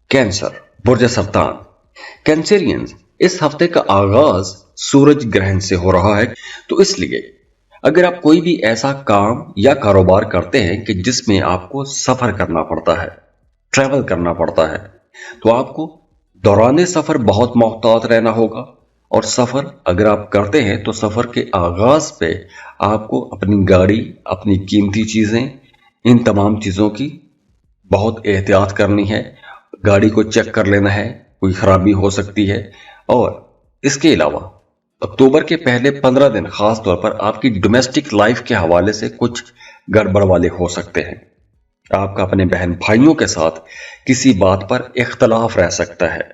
Cancer, बुर्ज सरतान। Cancerians, इस हफ्ते का आगाज सूरज ग्रहण से हो रहा है, तो इसलिए अगर आप कोई भी ऐसा काम या कारोबार करते हैं कि जिसमें आपको सफर करना पड़ता है, ट्रैवल करना पड़ता है, तो आपको दौरान सफर बहुत मोहतात रहना होगा। और सफर अगर आप करते हैं तो सफर के आगाज पे आपको अपनी गाड़ी, अपनी कीमती चीजें, इन तमाम चीजों की बहुत एहतियात करनी है। गाड़ी को चेक कर लेना है, कोई खराबी हो सकती है। और इसके अलावा अक्टूबर के पहले 15 दिन खास तौर पर आपकी डोमेस्टिक लाइफ के हवाले से कुछ गड़बड़ वाले हो सकते हैं। आपका अपने बहन भाइयों के साथ किसी बात पर इख्तलाफ रह सकता है,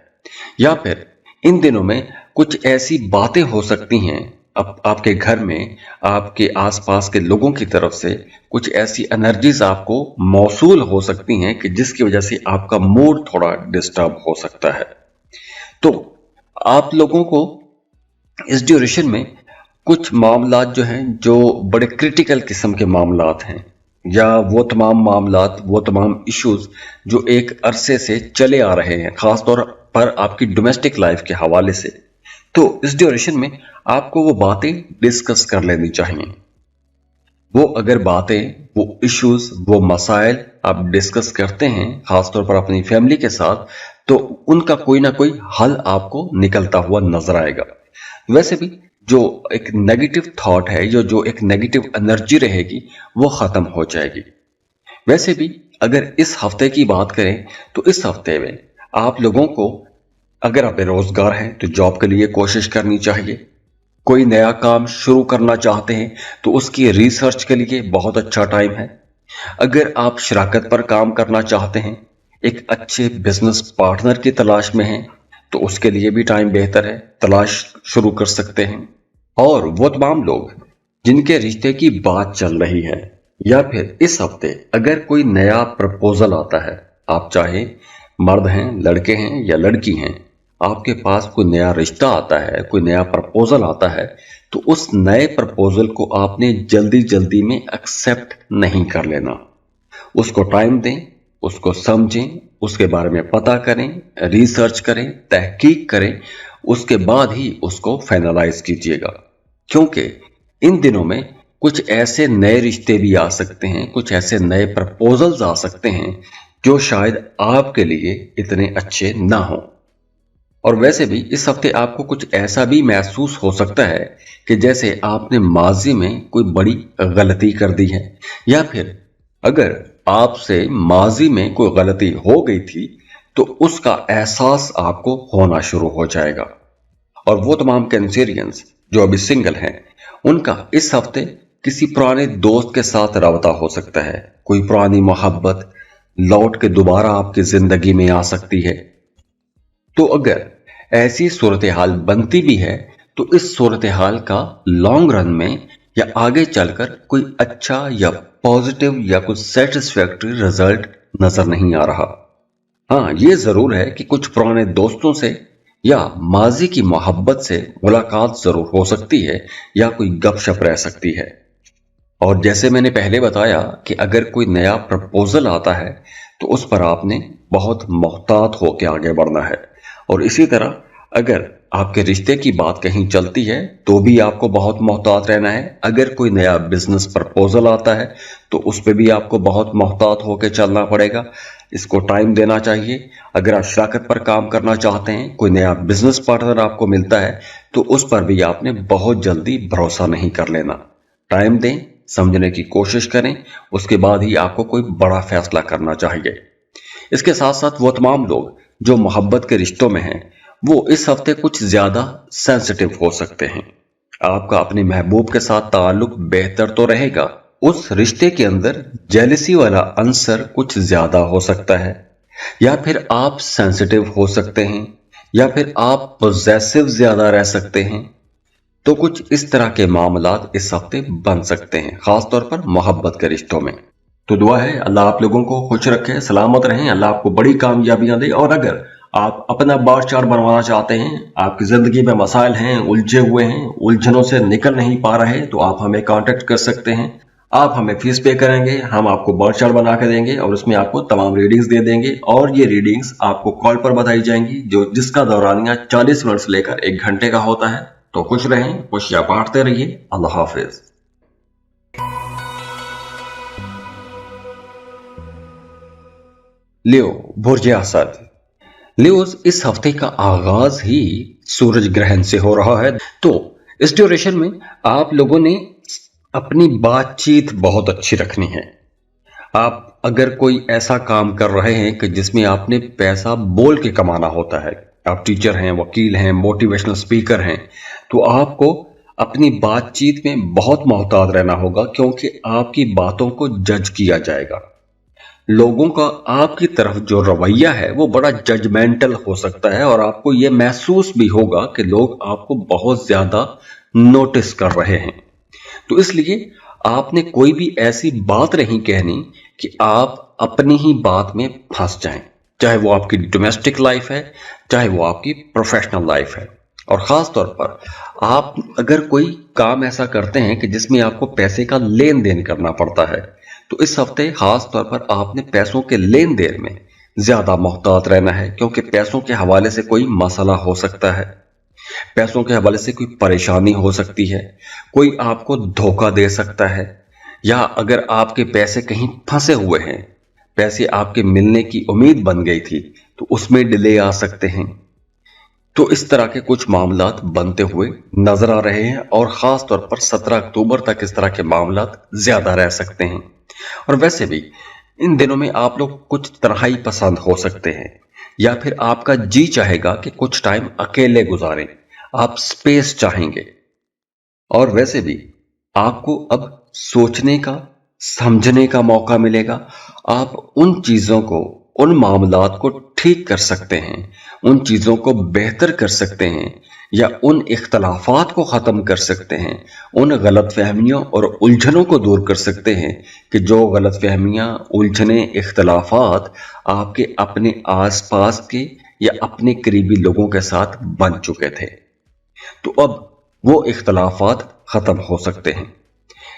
या फिर इन दिनों में कुछ ऐसी बातें हो सकती हैं आपके घर में, आपके आसपास के लोगों की तरफ से कुछ ऐसी एनर्जीज आपको मौसूल हो सकती हैं कि जिसकी वजह से आपका मूड थोड़ा डिस्टर्ब हो सकता है। तो आप लोगों को इस ड्यूरेशन में कुछ मामलात जो हैं, जो बड़े क्रिटिकल किस्म के मामलात हैं, या वो तमाम मामलात, वो तमाम इश्यूज जो एक अरसे से चले आ रहे हैं, खास तौर पर आपकी डोमेस्टिक लाइफ के हवाले से, तो इस ड्यूरेशन में आपको वो बातें डिस्कस कर लेनी चाहिए। वो अगर बातें, वो इश्यूज, वो मसाइल आप डिस्कस करते हैं खासतौर पर अपनी फैमिली के साथ, तो उनका कोई ना कोई हल आपको निकलता हुआ नजर आएगा। वैसे भी जो एक नेगेटिव थॉट है, जो एक नेगेटिव एनर्जी रहेगी, वो खत्म हो जाएगी। वैसे भी अगर इस हफ्ते की बात करें तो इस हफ्ते में आप लोगों को, अगर आप बेरोजगार हैं तो जॉब के लिए कोशिश करनी चाहिए। कोई नया काम शुरू करना चाहते हैं तो उसकी रिसर्च के लिए बहुत अच्छा टाइम है। अगर आप शराकत पर काम करना चाहते हैं, एक अच्छे बिजनेस पार्टनर की तलाश में हैं, तो उसके लिए भी टाइम बेहतर है, तलाश शुरू कर सकते हैं। और वो तमाम लोग जिनके रिश्ते की बात चल रही है, या फिर इस हफ्ते अगर कोई नया प्रपोजल आता है, आप चाहे मर्द हैं, लड़के हैं या लड़की हैं, आपके पास कोई नया रिश्ता आता है, कोई नया प्रपोजल आता है, तो उस नए प्रपोजल को आपने जल्दी जल्दी में एक्सेप्ट नहीं कर लेना। उसको टाइम दें, उसको समझें, उसके बारे में पता करें, रिसर्च करें, तहकीक करें, उसके बाद ही उसको फाइनलाइज कीजिएगा। क्योंकि इन दिनों में कुछ ऐसे नए रिश्ते भी आ सकते हैं, कुछ ऐसे नए प्रपोजल्स आ सकते हैं जो शायद आपके लिए इतने अच्छे ना हों। और वैसे भी इस हफ्ते आपको कुछ ऐसा भी महसूस हो सकता है कि जैसे आपने माजी में कोई बड़ी गलती कर दी है, या फिर अगर आपसे माजी में कोई गलती हो गई थी तो उसका एहसास आपको होना शुरू हो जाएगा। और वो तमाम कैंसेरियंस जो अभी सिंगल हैं, उनका इस हफ्ते किसी पुराने दोस्त के साथ राबता हो सकता है। कोई पुरानी मोहब्बत लौट के दोबारा आपकी जिंदगी में आ सकती है। तो अगर ऐसी सूरत हाल बनती भी है तो इस सूरत हाल का लॉन्ग रन में या आगे चलकर कोई अच्छा या पॉजिटिव या कुछ सेटिस्फैक्टरी रिजल्ट नजर नहीं आ रहा। हाँ, ये जरूर है कि कुछ पुराने दोस्तों से या माजी की मोहब्बत से मुलाकात जरूर हो सकती है, या कोई गपशप रह सकती है। और जैसे मैंने पहले बताया कि अगर कोई नया प्रपोजल आता है तो उस पर आपने बहुत मोहतात होकर आगे बढ़ना है। और इसी तरह अगर आपके रिश्ते की बात कहीं चलती है तो भी आपको बहुत मोहतात रहना है। अगर कोई नया बिजनेस प्रपोजल आता है तो उस पर भी आपको बहुत मोहतात होकर चलना पड़ेगा, इसको टाइम देना चाहिए। अगर आप शराकत पर काम करना चाहते हैं, कोई नया बिजनेस पार्टनर आपको मिलता है, तो उस पर भी आपने बहुत जल्दी भरोसा नहीं कर लेना। टाइम दें, समझने की कोशिश करें, उसके बाद ही आपको कोई बड़ा फैसला करना चाहिए। इसके साथ साथ वो तमाम लोग जो मोहब्बत के रिश्तों में हैं, वो इस हफ्ते कुछ ज्यादा सेंसिटिव हो सकते हैं। आपका अपने महबूब के साथ ताल्लुक बेहतर तो रहेगा, उस रिश्ते के अंदर जेलसी वाला अंसर कुछ ज्यादा हो सकता है, या फिर आप सेंसिटिव हो सकते हैं, या फिर आप पॉजेसिव ज्यादा रह सकते हैं। तो कुछ इस तरह के मामलात इस हफ्ते बन सकते हैं, खासतौर पर मोहब्बत के रिश्तों में। तो दुआ है अल्लाह आप लोगों को खुश रखे, सलामत रहें, अल्लाह आपको बड़ी कामयाबियां दे। और अगर आप अपना बार चार्ट बनवाना चाहते हैं, आपकी जिंदगी में मसाइल हैं, उलझे हुए हैं, उलझनों से निकल नहीं पा रहे, तो आप हमें कांटेक्ट कर सकते हैं। आप हमें फीस पे करेंगे, हम आपको बर्थ चार्ट बना के देंगे और उसमें आपको तमाम रीडिंग्स दे देंगे और ये रीडिंग्स आपको कॉल पर बताई जाएंगी जिसका दौरानिया 40 मिनट से लेकर 1 घंटे का होता है। तो खुश रहें, खुशियां बांटते रहिए। अल्लाह हाफिज। लियो बुर्ज असद। लियोज, इस हफ्ते का आगाज ही सूरज ग्रहण से हो रहा है। तो इस ड्यूरेशन में आप लोगों ने अपनी बातचीत बहुत अच्छी रखनी है। आप अगर कोई ऐसा काम कर रहे हैं कि जिसमें आपने पैसा बोल के कमाना होता है, आप टीचर हैं, वकील हैं, मोटिवेशनल स्पीकर हैं, तो आपको अपनी बातचीत में बहुत मोहतात रहना होगा, क्योंकि आपकी बातों को जज किया जाएगा। लोगों का आपकी तरफ जो रवैया है वो बड़ा जजमेंटल हो सकता है और आपको ये महसूस भी होगा कि लोग आपको बहुत ज्यादा नोटिस कर रहे हैं। तो इसलिए आपने कोई भी ऐसी बात नहीं कहनी कि आप अपनी ही बात में फंस जाएं, चाहे वो आपकी डोमेस्टिक लाइफ है, चाहे वो आपकी प्रोफेशनल लाइफ है। और खास तौर पर आप अगर कोई काम ऐसा करते हैं कि जिसमें आपको पैसे का लेन देन करना पड़ता है, तो इस हफ्ते खास तौर पर आपने पैसों के लेन देन में ज्यादा मोहतात रहना है, क्योंकि पैसों के हवाले से कोई मसला हो सकता है, पैसों के हवाले से कोई परेशानी हो सकती है, कोई आपको धोखा दे सकता है, या अगर आपके पैसे कहीं फंसे हुए हैं, पैसे आपके मिलने की उम्मीद बन गई थी, तो उसमें डिले आ सकते हैं। तो इस तरह के कुछ मामलात बनते हुए नजर आ रहे हैं और खास तौर पर 17 अक्टूबर तक इस तरह के मामलात ज्यादा रह सकते हैं। और वैसे भी इन दिनों में आप लोग कुछ तन्हाई पसंद हो सकते हैं, या फिर आपका जी चाहेगा कि कुछ टाइम अकेले गुजारें, आप स्पेस चाहेंगे। और वैसे भी आपको अब सोचने का, समझने का मौका मिलेगा। आप उन चीजों को, उन मामलात को ठीक कर सकते हैं, उन चीजों को बेहतर कर सकते हैं, या उन इख्तलाफात को खत्म कर सकते हैं, उन गलतफहमियों और उलझनों को दूर कर सकते हैं कि जो गलतफहमियां, उलझने, इख्तलाफात आपके अपने आसपास के या अपने करीबी लोगों के साथ बन चुके थे। तो अब वो इख्तलाफात खत्म हो सकते हैं।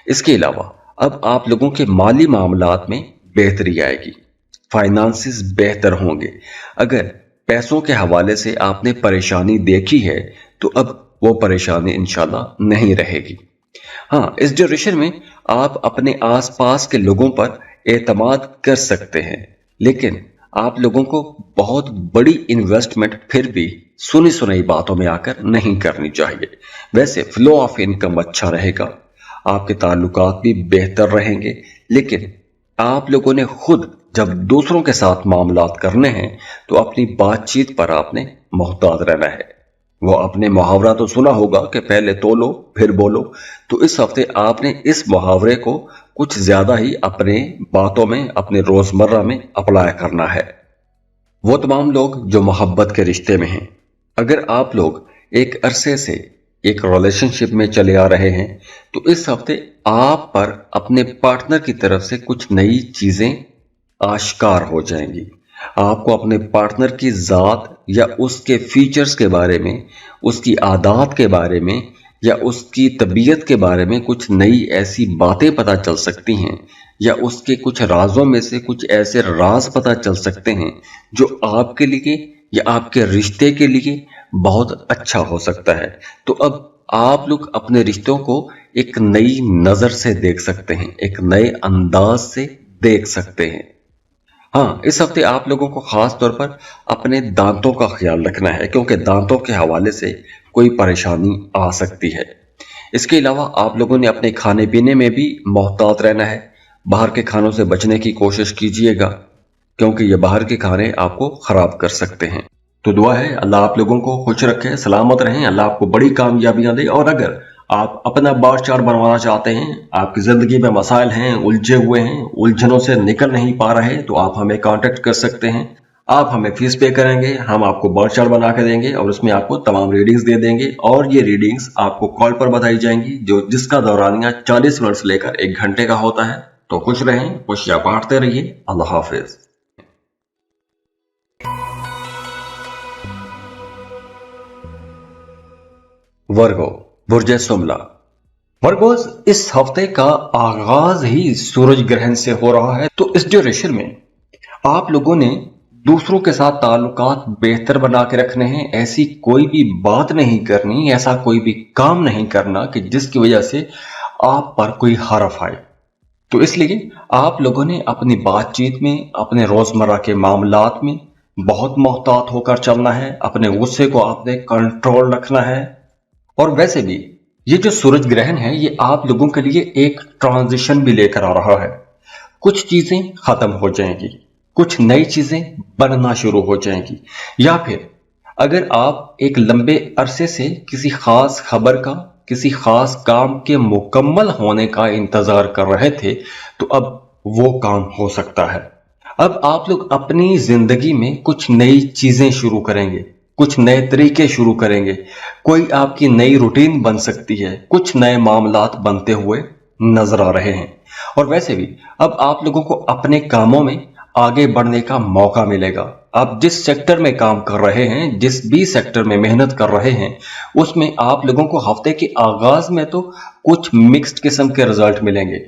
इसके अलावा अब आप लोगों के माली मामलात में बेहतरी आएगी, फाइनेंसेस बेहतर होंगे। अगर पैसों के हवाले से आपने परेशानी देखी है, तो अब वो परेशानी इंशाल्लाह नहीं रहेगी। हाँ, इस ड्यूरेशन में आप अपने आसपास के लोगों पर एतमाद कर सकते हैं, लेकिन आप लोगों को बहुत बड़ी इन्वेस्टमेंट फिर भी सुनी सुनाई बातों में आकर नहीं करनी चाहिए। वैसे फ्लो ऑफ इनकम अच्छा रहेगा, आपके ताल्लुकात भी बेहतर रहेंगे, लेकिन आप लोगों ने खुद जब दूसरों के साथ मामलात करने हैं तो अपनी बातचीत पर आपने मोहतात रहना है। वो आपने मुहावरा तो सुना होगा कि पहले तोलो फिर बोलो। तो इस हफ्ते आपने इस मुहावरे को कुछ ज्यादा ही अपने बातों में, अपने रोजमर्रा में अप्लाई करना है। वो तमाम लोग जो मोहब्बत के रिश्ते में हैं, अगर आप लोग एक अरसे से एक रिलेशनशिप में चले आ रहे हैं, तो इस हफ्ते आप पर अपने पार्टनर की तरफ से कुछ नई चीजें आश्कार हो जाएंगी। आपको अपने पार्टनर की जात या उसके फीचर्स के बारे में, उसकी आदत के बारे में, या उसकी तबीयत के बारे में कुछ नई ऐसी बातें पता चल सकती हैं, या उसके कुछ राजों में से कुछ ऐसे राज पता चल सकते हैं जो आपके लिए या आपके रिश्ते के लिए बहुत अच्छा हो सकता है। तो अब आप लोग अपने रिश्तों को एक नई नजर से देख सकते हैं, एक नए अंदाज से देख सकते हैं। हाँ, इस हफ्ते आप लोगों को खास तौर पर अपने दांतों का ख्याल रखना है, क्योंकि दांतों के हवाले से कोई परेशानी आ सकती है। इसके अलावा आप लोगों ने अपने खाने पीने में भी मोहतात रहना है। बाहर के खानों से बचने की कोशिश कीजिएगा, क्योंकि ये बाहर के खाने आपको खराब कर सकते हैं। तो दुआ है अल्लाह आप लोगों को खुश रखे, सलामत रहें, अल्लाह आपको बड़ी कामयाबियां दे। और अगर आप अपना बार चार्ट बनवाना चाहते हैं, आपकी जिंदगी में मसाइल हैं, उलझे हुए हैं, उलझनों से निकल नहीं पा रहे, तो आप हमें कांटेक्ट कर सकते हैं। आप हमें फीस पे करेंगे, हम आपको बार चार्ट बना के देंगे और उसमें आपको तमाम रीडिंग्स दे देंगे और ये रीडिंग्स आपको कॉल पर बताई जाएंगी जिसका दौरानिया 40 मिनट से लेकर 1 घंटे का होता है। तो खुश रहें, खुशियां बांटते रहिए। अल्लाह हाफिज। वर्गो बुर्ज सुमला। वर्गोस, इस हफ्ते का आगाज ही सूरज ग्रहण से हो रहा है, तो इस ड्यूरेशन में आप लोगों ने दूसरों के साथ ताल्लुकात बेहतर बना के रखने हैं। ऐसी कोई भी बात नहीं करनी, ऐसा कोई भी काम नहीं करना कि जिसकी वजह से आप पर कोई हरफ आए। तो इसलिए आप लोगों ने अपनी बातचीत में, अपने रोजमर्रा के मामलात में बहुत मोहतात होकर चलना है। अपने गुस्से को आपने कंट्रोल रखना है। और वैसे भी ये जो सूरज ग्रहण है, ये आप लोगों के लिए एक ट्रांजिशन भी लेकर आ रहा है। कुछ चीजें खत्म हो जाएंगी, कुछ नई चीजें बनना शुरू हो जाएंगी। या फिर अगर आप एक लंबे अरसे से किसी खास खबर का, किसी खास काम के मुकम्मल होने का इंतजार कर रहे थे, तो अब वो काम हो सकता है। अब आप लोग अपनी जिंदगी में कुछ नई चीजें शुरू करेंगे, कुछ नए तरीके शुरू करेंगे। कोई आपकी नई रूटीन बन सकती है, कुछ नए मामलात बनते हुए नजर आ रहे हैं। और वैसे भी अब आप लोगों को अपने कामों में आगे बढ़ने का मौका मिलेगा। आप जिस सेक्टर में काम कर रहे हैं, जिस भी सेक्टर में मेहनत कर रहे हैं, उसमें आप लोगों को हफ्ते के आगाज में तो कुछ मिक्स्ड किस्म के रिजल्ट मिलेंगे,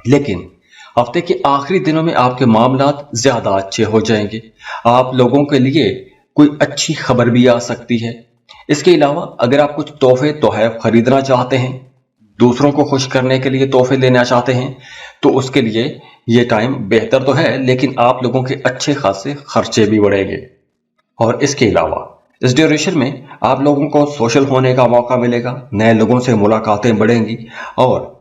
लेकिन हफ्ते के आखिरी दिनों में आपके मामलात ज्यादा अच्छे हो जाएंगे। आप लोगों के लिए कोई अच्छी खबर भी आ सकती है। इसके अलावा अगर आप कुछ तोहफे खरीदना चाहते हैं, दूसरों को खुश करने के लिए तोहफे लेना चाहते हैं, तो उसके लिए ये टाइम बेहतर तो है, लेकिन आप लोगों के अच्छे खासे खर्चे भी बढ़ेंगे। और इसके अलावा इस ड्यूरेशन में आप लोगों को सोशल होने का मौका मिलेगा, नए लोगों से मुलाकातें बढ़ेंगी। और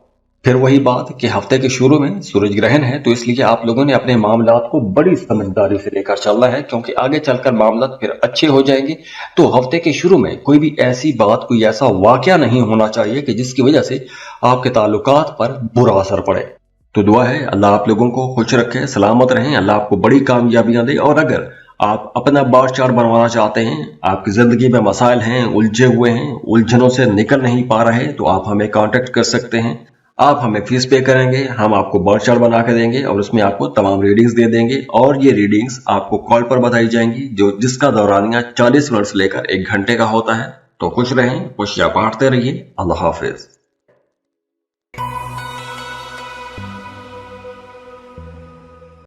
फिर वही बात कि हफ्ते के शुरू में सूरज ग्रहण है, तो इसलिए आप लोगों ने अपने मामलात को बड़ी समझदारी से लेकर चलना है, क्योंकि आगे चलकर मामलात फिर अच्छे हो जाएंगे। तो हफ्ते के शुरू में कोई भी ऐसी बात, कोई ऐसा वाकया नहीं होना चाहिए कि जिसकी वजह से आपके ताल्लुकात पर बुरा असर पड़े। तो दुआ है अल्लाह आप लोगों को खुश रखे, सलामत रहें, अल्लाह आपको बड़ी कामयाबियां दे। और अगर आप अपना बार चार्ट बनवाना चाहते हैं, आपकी जिंदगी में मसाइल हैं, उलझे हुए हैं, उलझनों से निकल नहीं पा रहे, तो आप हमें कांटेक्ट कर सकते हैं। आप हमें फीस पे करेंगे, हम आपको बर्थ चार्ट बना के देंगे और उसमें आपको तमाम रीडिंग्स दे देंगे। और ये रीडिंग्स आपको कॉल पर बताई जाएंगी, जिसका दौरानिया 40 मिनट से लेकर 1 घंटे का होता है। तो खुश रहें, खुशियां बांटते रहिए। अल्लाह हाफिज।